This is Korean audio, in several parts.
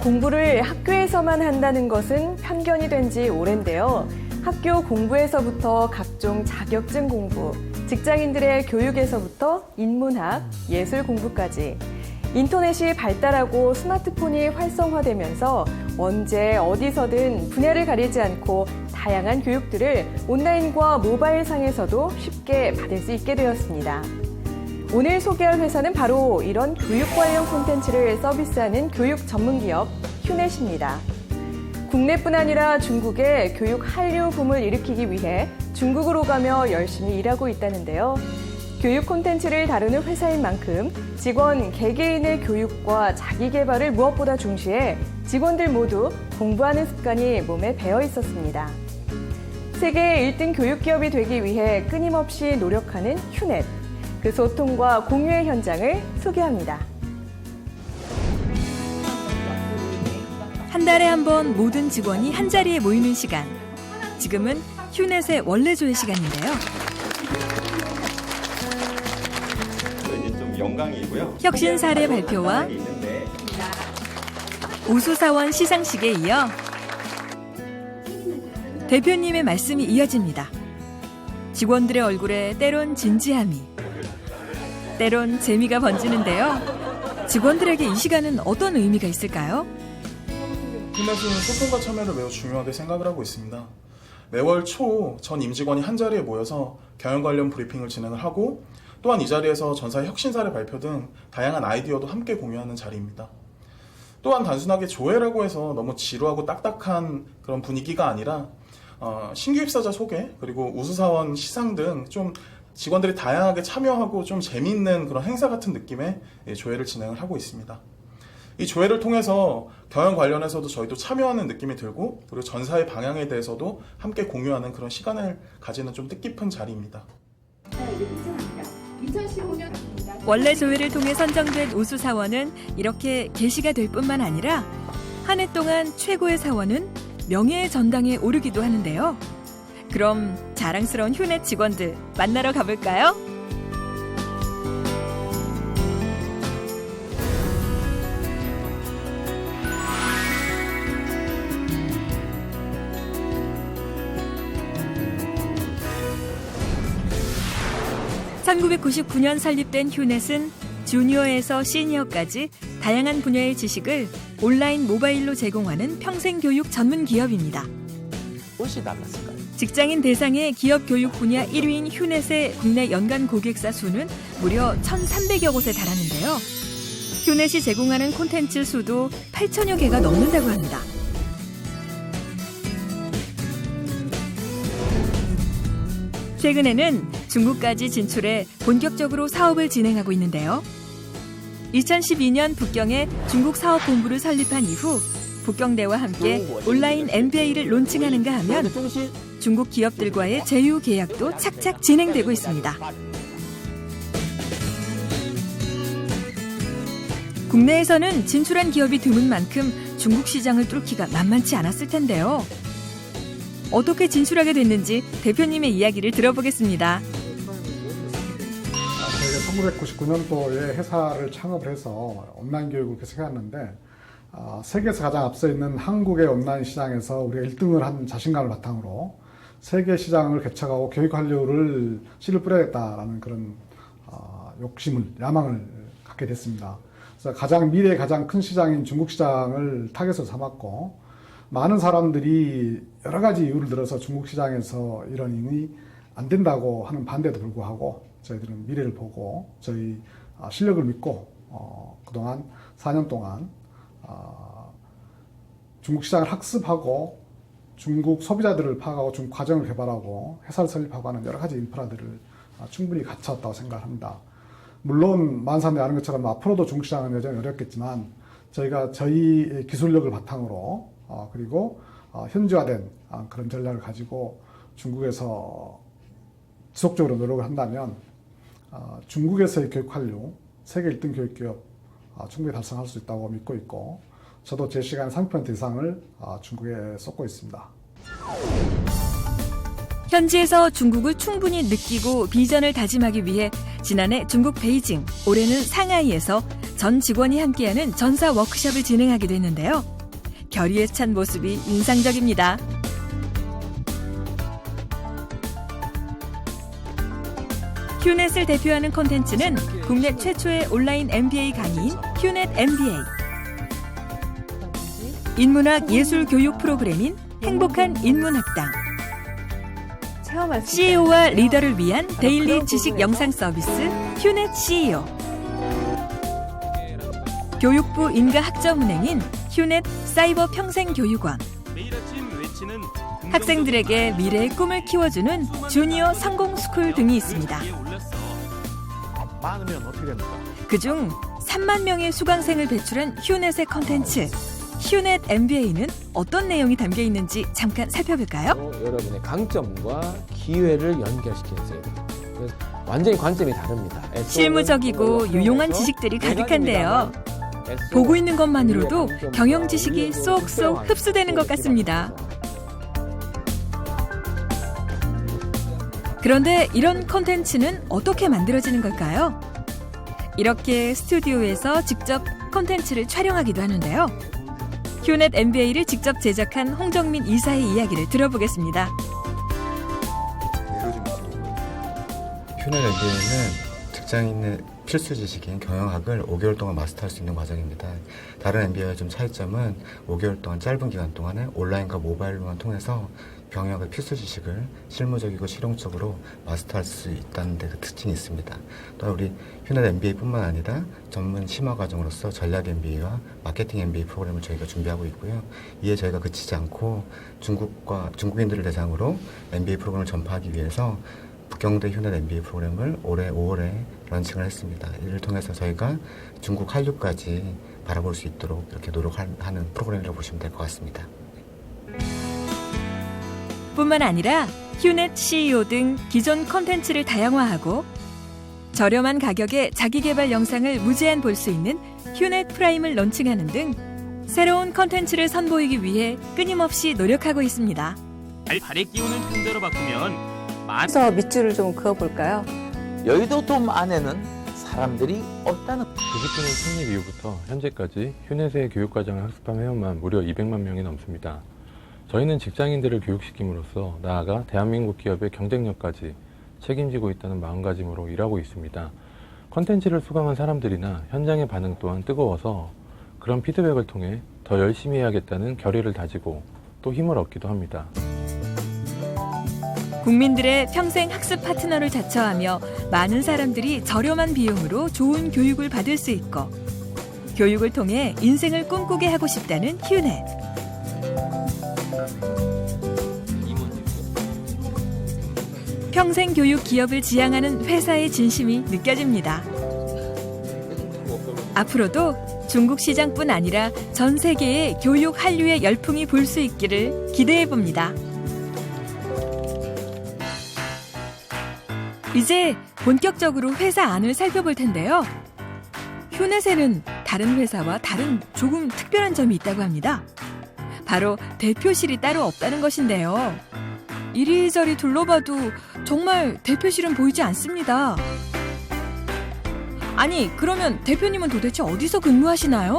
공부를 학교에서만 한다는 것은 편견이 된 지 오랜데요. 학교 공부에서부터 각종 자격증 공부, 직장인들의 교육에서부터 인문학, 예술 공부까지 인터넷이 발달하고 스마트폰이 활성화되면서 언제 어디서든 분야를 가리지 않고 다양한 교육들을 온라인과 모바일 상에서도 쉽게 받을 수 있게 되었습니다. 오늘 소개할 회사는 바로 이런 교육 관련 콘텐츠를 서비스하는 교육 전문기업 휴넷입니다. 국내뿐 아니라 중국의 교육 한류 붐을 일으키기 위해 중국으로 가며 열심히 일하고 있다는데요. 교육 콘텐츠를 다루는 회사인 만큼 직원 개개인의 교육과 자기 개발을 무엇보다 중시해 직원들 모두 공부하는 습관이 몸에 배어 있었습니다. 세계 1등 교육 기업이 되기 위해 끊임없이 노력하는 휴넷. 그 소통과 공유의 현장을 소개합니다. 한 달에 한 번 모든 직원이 한자리에 모이는 시간. 지금은 휴넷의 원래조회 시간인데요. 좀 영광이고요. 혁신 사례 발표와 우수사원 시상식에 이어 대표님의 말씀이 이어집니다. 직원들의 얼굴에 때론 진지함이, 때론 재미가 번지는데요. 직원들에게 이 시간은 어떤 의미가 있을까요? 휴넷은 소통과 참여를 매우 중요하게 생각을 하고 있습니다. 매월 초 전 임직원이 한자리에 모여서 경영 관련 브리핑을 진행을 하고 또한 이 자리에서 전사의 혁신 사례 발표 등 다양한 아이디어도 함께 공유하는 자리입니다. 또한 단순하게 조회라고 해서 너무 지루하고 딱딱한 그런 분위기가 아니라 신규 입사자 소개 그리고 우수사원 시상 등 좀 직원들이 다양하게 참여하고 좀 재미있는 그런 행사 같은 느낌의 조회를 진행을 하고 있습니다. 이 조회를 통해서 경영 관련해서도 저희도 참여하는 느낌이 들고 그리고 전사의 방향에 대해서도 함께 공유하는 그런 시간을 가지는 좀 뜻깊은 자리입니다. 원래 조회를 통해 선정된 우수 사원은 이렇게 게시가 될 뿐만 아니라 한 해 동안 최고의 사원은 명예의 전당에 오르기도 하는데요. 그럼 자랑스러운 휴넷 직원들 만나러 가볼까요? (1999년) 설립된 휴넷은 주니어에서 시니어까지 다양한 분야의 지식을 온라인 모바일로 제공하는 평생교육 전문 기업입니다. 무엇이 달랐을까요? 직장인 대상의 기업 교육 분야 1위인 휴넷의 국내 연간 고객사 수는 무려 1,300여 곳에 달하는데요. 휴넷이 제공하는 콘텐츠 수도 8천여 개가 넘는다고 합니다. 최근에는 중국까지 진출해 본격적으로 사업을 진행하고 있는데요. 2012년 북경에 중국 사업본부를 설립한 이후 북경대와 함께 온라인 MBA를 론칭하는가 하면 중국 기업들과의 제휴 계약도 착착 진행되고 있습니다. 국내에서는 진출한 기업이 드문 만큼 중국 시장을 뚫기가 만만치 않았을 텐데요. 어떻게 진출하게 됐는지 대표님의 이야기를 들어보겠습니다. 저희가 1999년도에 회사를 창업을 해서 온라인 교육을 계속해왔는데 세계에서 가장 앞서 있는 한국의 온라인 시장에서 우리가 1등을 한 자신감을 바탕으로 세계 시장을 개척하고 교육 한류를 씨를 뿌려야겠다라는 그런 욕심을, 야망을 갖게 됐습니다. 그래서 미래의 가장 큰 시장인 중국 시장을 타겟으로 삼았고 많은 사람들이 여러 가지 이유를 들어서 중국 시장에서 이런 일이 안 된다고 하는 반대에도 불구하고 저희들은 미래를 보고 저희 실력을 믿고 그동안 4년 동안 중국 시장을 학습하고 중국 소비자들을 파악하고 중국 과정을 개발하고 회사를 설립하고 하는 여러 가지 인프라들을 충분히 갖췄다고 생각합니다. 물론 만사람들이 아는 것처럼 앞으로도 중국 시장은 여전히 어렵겠지만 저희가 저희 기술력을 바탕으로 그리고 현지화된 그런 전략을 가지고 중국에서 지속적으로 노력을 한다면 중국에서의 교육 한류 세계 1등 교육 기업 충분히 달성할 수 있다고 믿고 있고 저도 제 시간 30% 이상을 중국에 쏟고 있습니다. 현지에서 중국을 충분히 느끼고 비전을 다짐하기 위해 지난해 중국 베이징, 올해는 상하이에서 전 직원이 함께하는 전사 워크숍을 진행하기도 했는데요. 결의에 찬 모습이 인상적입니다. 휴넷을 대표하는 콘텐츠는 국내 최초의 온라인 MBA 강의인 휴넷 MBA, 인문학 예술 교육 프로그램인 행복한 인문학당, 체험할 수 CEO와 있다는데요. 리더를 위한 데일리 그런 지식 부분에서 영상 서비스 휴넷 CEO, 교육부 인가학점은행인 휴넷 사이버 평생교육원, 학생들에게 미래의 꿈을 키워주는 주니어 성공스쿨 등이 있습니다. 많으면 어떻게 됩니까? 그중 3만 명의 수강생을 배출한 휴넷의 콘텐츠 휴넷 MBA는 어떤 내용이 담겨 있는지 잠깐 살펴볼까요? 여러분의 강점과 기회를 연결시키는 쌤입니다. 그래서 완전히 관점이 다릅니다. 실무적이고 유용한 지식들이 가득한데요. 보고 있는 것만으로도 경영 지식이 쏙쏙 흡수되는 것 같습니다. 그런데 이런 콘텐츠는 어떻게 만들어지는 걸까요? 이렇게 스튜디오에서 직접 콘텐츠를 촬영하기도 하는데요. 휴넷 MBA를 직접 제작한 홍정민 이사의 이야기를 들어보겠습니다. 휴넷 MBA는 직장인의 필수 지식인 경영학을 5개월 동안 마스터할 수 있는 과정입니다. 다른 MBA와 좀 차이점은 5개월 동안 짧은 기간 동안에 온라인과 모바일로만 통해서 경영학의 필수 지식을 실무적이고 실용적으로 마스터할 수 있다는 데 그 특징이 있습니다. 또한 우리 휴넷 MBA뿐만 아니라 전문 심화 과정으로서 전략 MBA와 마케팅 MBA 프로그램을 저희가 준비하고 있고요. 이에 저희가 그치지 않고 중국인들을 대상으로 MBA 프로그램을 전파하기 위해서 북경대 휴넷 MBA 프로그램을 올해 5월에 런칭을 했습니다. 이를 통해서 저희가 중국 한류까지 바라볼 수 있도록 이렇게 노력하는 프로그램이라고 보시면 될 것 같습니다. 뿐만 아니라 휴넷 CEO 등 기존 콘텐츠를 다양화하고 저렴한 가격에 자기 개발 영상을 무제한 볼 수 있는 휴넷 프라임을 론칭하는 등 새로운 콘텐츠를 선보이기 위해 끊임없이 노력하고 있습니다. 발의 기운을 편대로 바꾸면 그래서 밑줄을 좀 그어볼까요? 여의도 돔 안에는 사람들이 없다는 90주년 창립 이후부터 현재까지 휴넷의 교육과정을 학습한 회원만 무려 200만 명이 넘습니다. 저희는 직장인들을 교육시킴으로써 나아가 대한민국 기업의 경쟁력까지 책임지고 있다는 마음가짐으로 일하고 있습니다. 컨텐츠를 수강한 사람들이나 현장의 반응 또한 뜨거워서 그런 피드백을 통해 더 열심히 해야겠다는 결의를 다지고 또 힘을 얻기도 합니다. 국민들의 평생 학습 파트너를 자처하며 많은 사람들이 저렴한 비용으로 좋은 교육을 받을 수 있고 교육을 통해 인생을 꿈꾸게 하고 싶다는 휴넷. 평생 교육 기업을 지향하는 회사의 진심이 느껴집니다. 앞으로도 중국 시장뿐 아니라 전 세계의 교육 한류의 열풍이 불 수 있기를 기대해 봅니다. 이제 본격적으로 회사 안을 살펴볼 텐데요. 휴넷에는 다른 회사와 다른 조금 특별한 점이 있다고 합니다. 바로 대표실이 따로 없다는 것인데요. 이리저리 둘러봐도 정말 대표실은 보이지 않습니다. 아니, 그러면 대표님은 도대체 어디서 근무하시나요?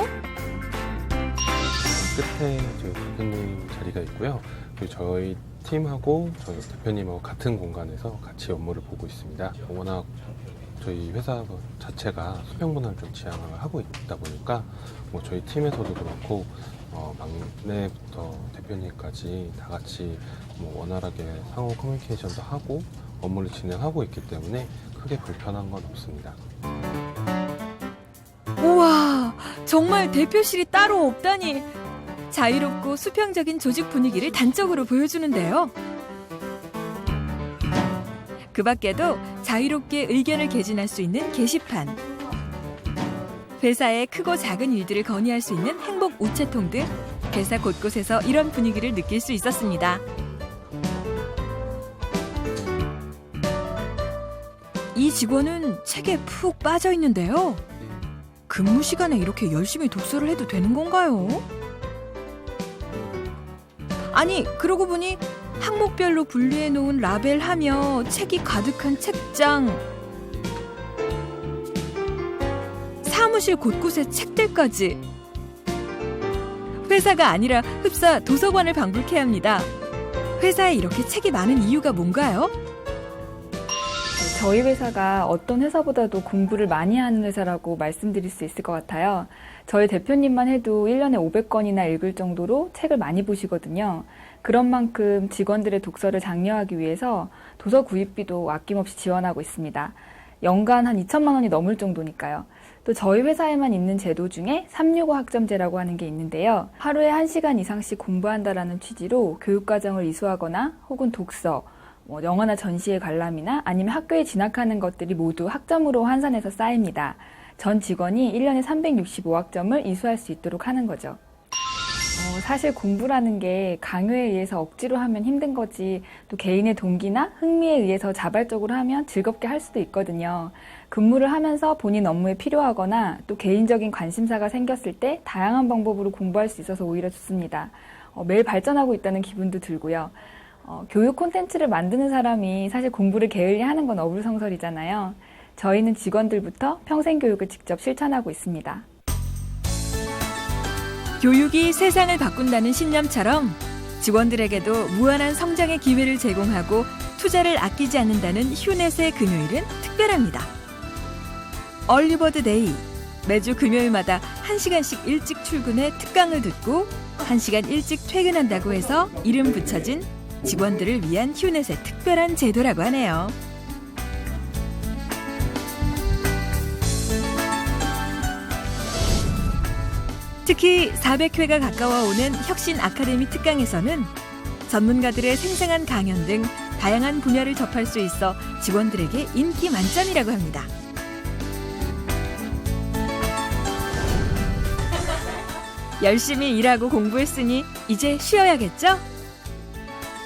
끝에 저희 대표님 자리가 있고요. 그리고 저희 팀하고 저희 대표님하고 같은 공간에서 같이 업무를 보고 있습니다. 워낙 저희 회사 자체가 수평문화를 좀 지향을 하고 있다 보니까 뭐 저희 팀에서도 그렇고 막내부터 대표님까지 다 같이 뭐 원활하게 상호 커뮤니케이션도 하고 업무를 진행하고 있기 때문에 크게 불편한 건 없습니다. 우와, 정말 대표실이 따로 없다니. 자유롭고 수평적인 조직 분위기를 단적으로 보여주는데요. 그 밖에도 자유롭게 의견을 개진할 수 있는 게시판, 회사의 크고 작은 일들을 건의할 수 있는 행복 우체통 등 회사 곳곳에서 이런 분위기를 느낄 수 있었습니다. 이 직원은 책에 푹 빠져 있는데요. 근무 시간에 이렇게 열심히 독서를 해도 되는 건가요? 아니, 그러고 보니 항목별로 분리해 놓은 라벨하며 책이 가득한 책장, 사무실 곳곳에 책들까지. 회사가 아니라 흡사 도서관을 방불케 합니다. 회사에 이렇게 책이 많은 이유가 뭔가요? 저희 회사가 어떤 회사보다도 공부를 많이 하는 회사라고 말씀드릴 수 있을 것 같아요. 저희 대표님만 해도 1년에 500권이나 읽을 정도로 책을 많이 보시거든요. 그런 만큼 직원들의 독서를 장려하기 위해서 도서 구입비도 아낌없이 지원하고 있습니다. 연간 한 2천만 원이 넘을 정도니까요. 또 저희 회사에만 있는 제도 중에 365 학점제라고 하는 게 있는데요. 하루에 1시간 이상씩 공부한다라는 취지로 교육과정을 이수하거나 혹은 독서, 영화나 전시회 관람이나 아니면 학교에 진학하는 것들이 모두 학점으로 환산해서 쌓입니다. 전 직원이 1년에 365학점을 이수할 수 있도록 하는 거죠. 사실 공부라는 게 강요에 의해서 억지로 하면 힘든 거지 또 개인의 동기나 흥미에 의해서 자발적으로 하면 즐겁게 할 수도 있거든요. 근무를 하면서 본인 업무에 필요하거나 또 개인적인 관심사가 생겼을 때 다양한 방법으로 공부할 수 있어서 오히려 좋습니다. 매일 발전하고 있다는 기분도 들고요. 교육 콘텐츠를 만드는 사람이 사실 공부를 게을리하는 건 어불성설이잖아요. 저희는 직원들부터 평생 교육을 직접 실천하고 있습니다. 교육이 세상을 바꾼다는 신념처럼 직원들에게도 무한한 성장의 기회를 제공하고 투자를 아끼지 않는다는 휴넷의 금요일은 특별합니다. 얼리버드 데이. 매주 금요일마다 1시간씩 일찍 출근해 특강을 듣고 1시간 일찍 퇴근한다고 해서 이름 붙여진 직원들을 위한 휴넷의 특별한 제도라고 하네요. 특히 400회가 가까워 오는 혁신 아카데미 특강에서는 전문가들의 생생한 강연 등 다양한 분야를 접할 수 있어 직원들에게 인기 만점이라고 합니다. 열심히 일하고 공부했으니 이제 쉬어야겠죠?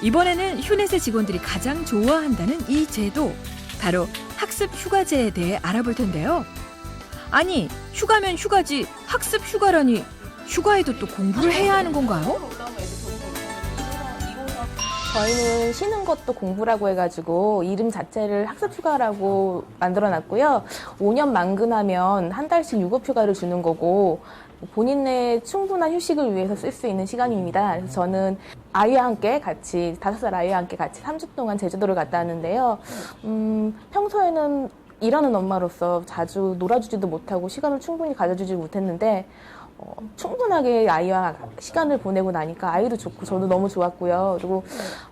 이번에는 휴넷의 직원들이 가장 좋아한다는 이 제도, 바로 학습 휴가제에 대해 알아볼 텐데요. 아니, 휴가면 휴가지 학습 휴가라니 휴가에도 또 공부를 해야 하는 건가요? 저희는 쉬는 것도 공부라고 해가지고 이름 자체를 학습휴가라고 만들어놨고요. 5년 만근하면 한 달씩 유급휴가를 주는 거고 본인의 충분한 휴식을 위해서 쓸 수 있는 시간입니다. 그래서 저는 아이와 함께 같이 5살 아이와 함께 같이 3주 동안 제주도를 갔다 왔는데요. 평소에는 일하는 엄마로서 자주 놀아주지도 못하고 시간을 충분히 가져주지 못했는데 충분하게 아이와 시간을 보내고 나니까 아이도 좋고 저도 너무 좋았고요. 그리고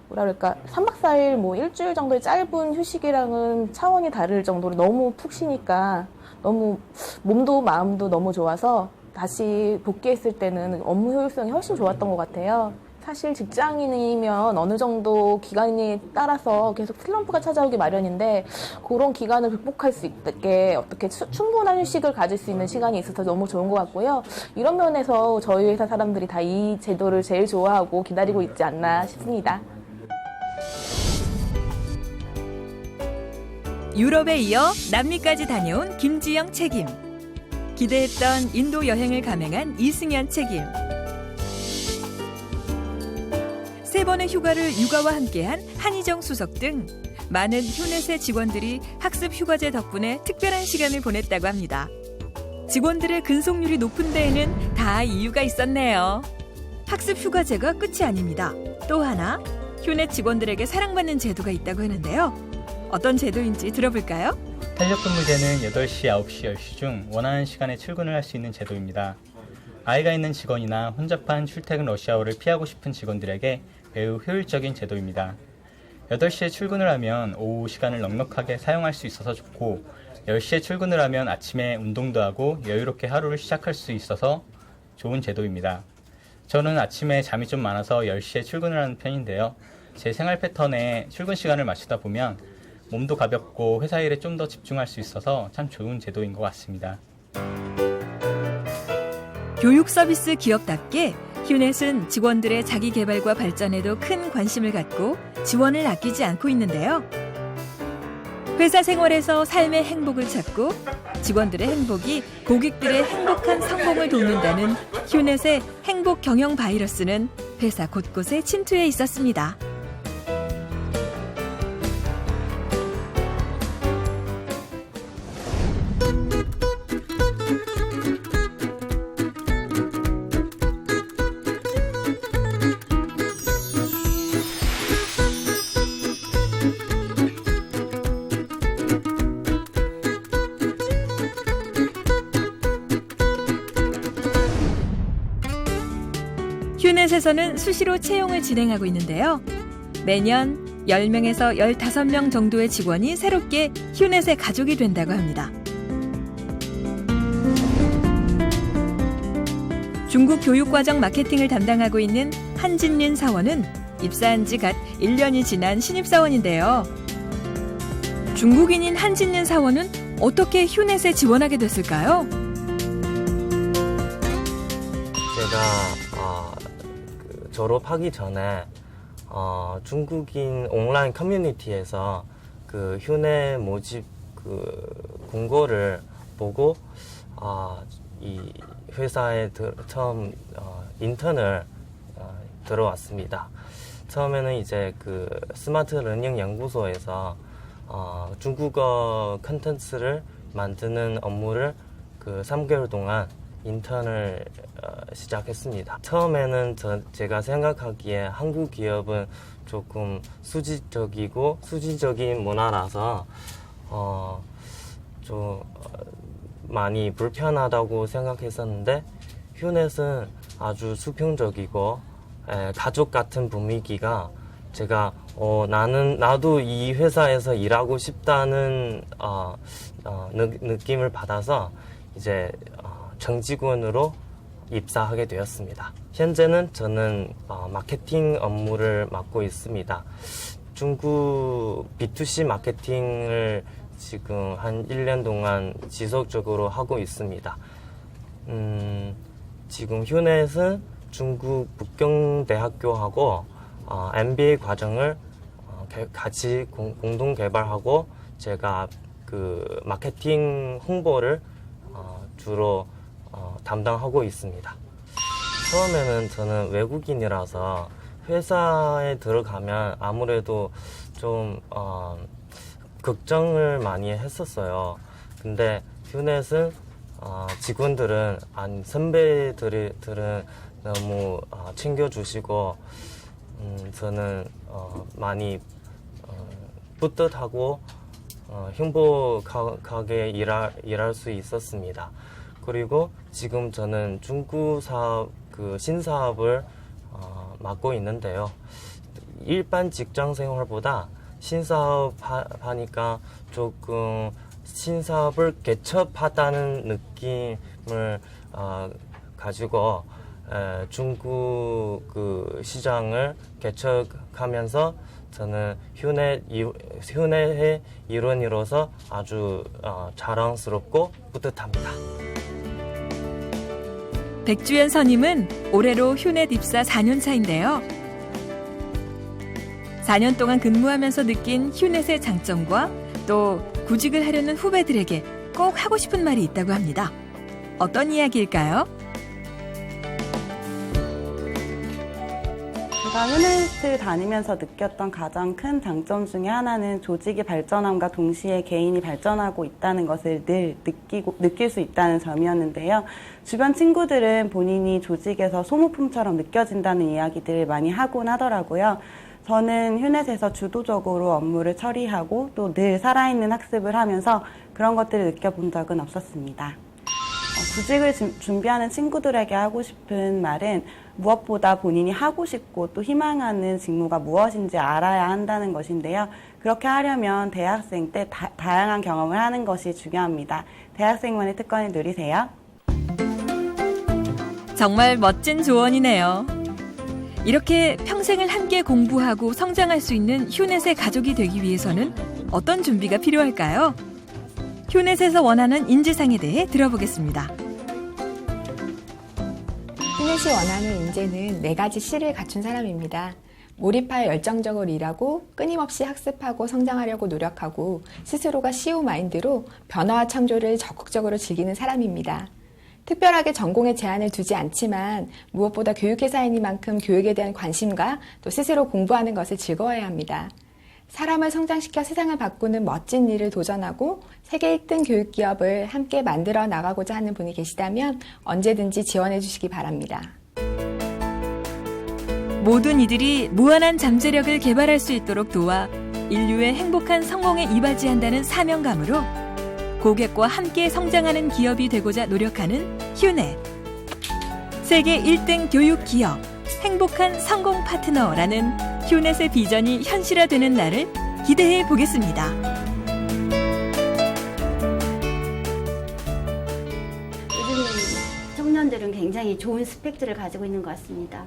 뭐라 그럴까 3박 4일 뭐 일주일 정도의 짧은 휴식이랑은 차원이 다를 정도로 너무 푹 쉬니까 너무 몸도 마음도 너무 좋아서 다시 복귀했을 때는 업무 효율성이 훨씬 좋았던 것 같아요. 사실 직장인이면 어느 정도 기간에 따라서 계속 슬럼프가 찾아오기 마련인데 그런 기간을 극복할 수 있게 어떻게 충분한 휴식을 가질 수 있는 시간이 있어서 너무 좋은 것 같고요. 이런 면에서 저희 회사 사람들이 다 이 제도를 제일 좋아하고 기다리고 있지 않나 싶습니다. 유럽에 이어 남미까지 다녀온 김지영 책임. 기대했던 인도 여행을 감행한 이승현 책임. 3번의 휴가를 육아와 함께한 한희정 수석 등 많은 휴넷의 직원들이 학습 휴가제 덕분에 특별한 시간을 보냈다고 합니다. 직원들의 근속률이 높은 데에는 다 이유가 있었네요. 학습 휴가제가 끝이 아닙니다. 또 하나, 휴넷 직원들에게 사랑받는 제도가 있다고 하는데요. 어떤 제도인지 들어볼까요? 탄력근무제는 8시, 9시, 10시 중 원하는 시간에 출근을 할 수 있는 제도입니다. 아이가 있는 직원이나 혼잡한 출퇴근 러시아워를 피하고 싶은 직원들에게 매우 효율적인 제도입니다. 8시에 출근을 하면 오후 시간을 넉넉하게 사용할 수 있어서 좋고 10시에 출근을 하면 아침에 운동도 하고 여유롭게 하루를 시작할 수 있어서 좋은 제도입니다. 저는 아침에 잠이 좀 많아서 10시에 출근을 하는 편인데요. 제 생활 패턴에 출근 시간을 맞추다 보면 몸도 가볍고 회사 일에 좀 더 집중할 수 있어서 참 좋은 제도인 것 같습니다. 교육 서비스 기업답게 휴넷은 직원들의 자기 개발과 발전에도 큰 관심을 갖고 지원을 아끼지 않고 있는데요. 회사 생활에서 삶의 행복을 찾고 직원들의 행복이 고객들의 행복한 성공을 돕는다는 휴넷의 행복 경영 바이러스는 회사 곳곳에 침투해 있었습니다. 휴넷에서는 수시로 채용을 진행하고 있는데요. 매년 10명에서 15명 정도의 직원이 새롭게 휴넷의 가족이 된다고 합니다. 중국 교육과정 마케팅을 담당하고 있는 한진린 사원은 입사한 지 갓 1년이 지난 신입사원인데요. 중국인인 한진린 사원은 어떻게 휴넷에 지원하게 됐을까요? 제가 졸업하기 전에 중국인 온라인 커뮤니티에서 그 휴넷 모집 그 공고를 보고 이 회사에 처음 인턴을 들어왔습니다. 처음에는 이제 그 스마트 러닝 연구소에서 중국어 컨텐츠를 만드는 업무를 그 3개월 동안 인턴을 시작했습니다. 처음에는 제가 생각하기에 한국 기업은 조금 수직적인 문화라서 좀 많이 불편하다고 생각했었는데 휴넷은 아주 수평적이고 가족 같은 분위기가 제가 나도 이 회사에서 일하고 싶다는 느낌을 받아서 이제 정직원으로 입사하게 되었습니다. 현재는 저는 마케팅 업무를 맡고 있습니다. 중국 B2C 마케팅을 지금 한 1년 동안 지속적으로 하고 있습니다. 지금 휴넷은 중국 북경대학교하고 MBA 과정을 같이 공동 개발하고 제가 그 마케팅 홍보를 주로 담당하고 있습니다. 처음에는 저는 외국인이라서 회사에 들어가면 아무래도 좀 걱정을 많이 했었어요. 근데 휴넷은 직원들은 선배들은 너무 챙겨주시고 저는 많이 뿌듯하고 행복하게 일할 수 있었습니다. 그리고 지금 저는 중국 사업 그 신사업을 맡고 있는데요. 일반 직장 생활보다 신사업 하니까 조금 신사업을 개척하다는 느낌을 가지고 중국 그 시장을 개척하면서 저는 휴넷의 일원으로서 아주 자랑스럽고 뿌듯합니다. 백주연 선임은 올해로 휴넷 입사 4년 차인데요. 4년 동안 근무하면서 느낀 휴넷의 장점과 또 구직을 하려는 후배들에게 꼭 하고 싶은 말이 있다고 합니다. 어떤 이야기일까요? 제가 휴넷을 다니면서 느꼈던 가장 큰 장점 중에 하나는 조직의 발전함과 동시에 개인이 발전하고 있다는 것을 늘 느낄 수 있다는 점이었는데요. 주변 친구들은 본인이 조직에서 소모품처럼 느껴진다는 이야기들을 많이 하곤 하더라고요. 저는 휴넷에서 주도적으로 업무를 처리하고 또 늘 살아있는 학습을 하면서 그런 것들을 느껴본 적은 없었습니다. 구직을 준비하는 친구들에게 하고 싶은 말은 무엇보다 본인이 하고 싶고 또 희망하는 직무가 무엇인지 알아야 한다는 것인데요. 그렇게 하려면 대학생 때 다양한 경험을 하는 것이 중요합니다. 대학생만의 특권을 누리세요. 정말 멋진 조언이네요. 이렇게 평생을 함께 공부하고 성장할 수 있는 휴넷의 가족이 되기 위해서는 어떤 준비가 필요할까요? 휴넷에서 원하는 인재상에 대해 들어보겠습니다. 휴넷이 원하는 인재는 4가지 C를 갖춘 사람입니다. 몰입하여 열정적으로 일하고 끊임없이 학습하고 성장하려고 노력하고 스스로가 CEO 마인드로 변화와 창조를 적극적으로 즐기는 사람입니다. 특별하게 전공에 제한을 두지 않지만 무엇보다 교육회사이니만큼 교육에 대한 관심과 또 스스로 공부하는 것을 즐거워해야 합니다. 사람을 성장시켜 세상을 바꾸는 멋진 일을 도전하고 세계 1등 교육기업을 함께 만들어 나가고자 하는 분이 계시다면 언제든지 지원해 주시기 바랍니다. 모든 이들이 무한한 잠재력을 개발할 수 있도록 도와 인류의 행복한 성공에 이바지한다는 사명감으로 고객과 함께 성장하는 기업이 되고자 노력하는 휴넷. 세계 1등 교육 기업 행복한 성공 파트너라는 휴넷의 비전이 현실화되는 날을 기대해 보겠습니다. 청년들은 굉장히 좋은 스펙들을 가지고 있는 것 같습니다.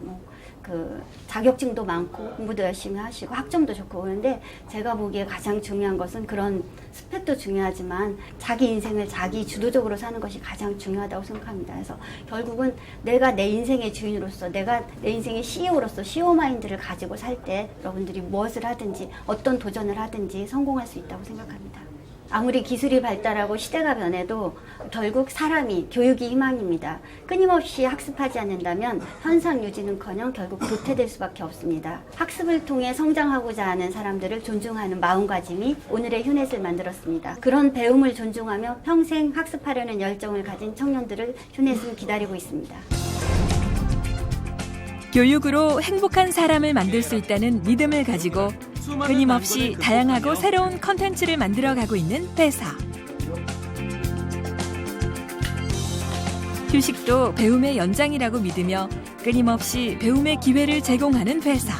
자격증도 많고 공부도 열심히 하시고 학점도 좋고 그런데 제가 보기에 가장 중요한 것은 그런 스펙도 중요하지만 자기 인생을 자기 주도적으로 사는 것이 가장 중요하다고 생각합니다. 그래서 결국은 내가 내 인생의 주인으로서 내가 내 인생의 CEO로서 CEO 마인드를 가지고 살 때 여러분들이 무엇을 하든지 어떤 도전을 하든지 성공할 수 있다고 생각합니다. 아무리 기술이 발달하고 시대가 변해도 결국 사람이 교육이 희망입니다. 끊임없이 학습하지 않는다면 현상 유지는커녕 결국 도태될 수밖에 없습니다. 학습을 통해 성장하고자 하는 사람들을 존중하는 마음가짐이 오늘의 휴넷을 만들었습니다. 그런 배움을 존중하며 평생 학습하려는 열정을 가진 청년들을 휴넷은 기다리고 있습니다. 교육으로 행복한 사람을 만들 수 있다는 믿음을 가지고 끊임없이 다양하고 새로운 컨텐츠를 만들어가고 있는 회사. 휴식도 배움의 연장이라고 믿으며 끊임없이 배움의 기회를 제공하는 회사.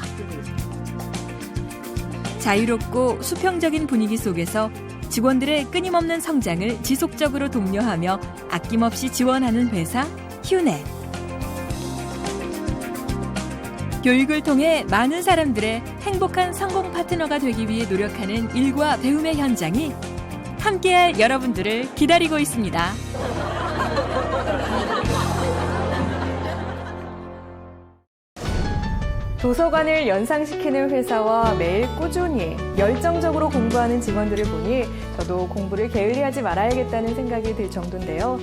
자유롭고 수평적인 분위기 속에서 직원들의 끊임없는 성장을 지속적으로 독려하며 아낌없이 지원하는 회사 휴넷. 교육을 통해 많은 사람들의 행복한 성공 파트너가 되기 위해 노력하는 일과 배움의 현장이 함께할 여러분들을 기다리고 있습니다. 도서관을 연상시키는 회사와 매일 꾸준히 열정적으로 공부하는 직원들을 보니 저도 공부를 게을리하지 말아야겠다는 생각이 들 정도인데요.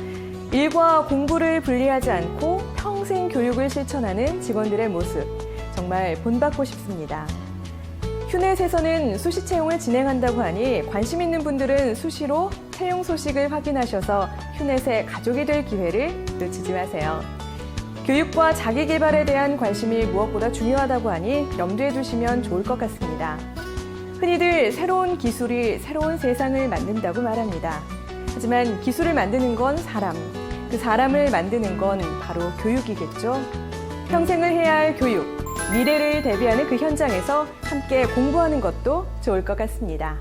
일과 공부를 분리하지 않고 평생 교육을 실천하는 직원들의 모습, 정말 본받고 싶습니다. 휴넷에서는 수시 채용을 진행한다고 하니 관심 있는 분들은 수시로 채용 소식을 확인하셔서 휴넷의 가족이 될 기회를 놓치지 마세요. 교육과 자기 개발에 대한 관심이 무엇보다 중요하다고 하니 염두에 두시면 좋을 것 같습니다. 흔히들 새로운 기술이 새로운 세상을 만든다고 말합니다. 하지만 기술을 만드는 건 사람, 그 사람을 만드는 건 바로 교육이겠죠. 평생을 해야 할 교육, 미래를 대비하는 그 현장에서 함께 공부하는 것도 좋을 것 같습니다.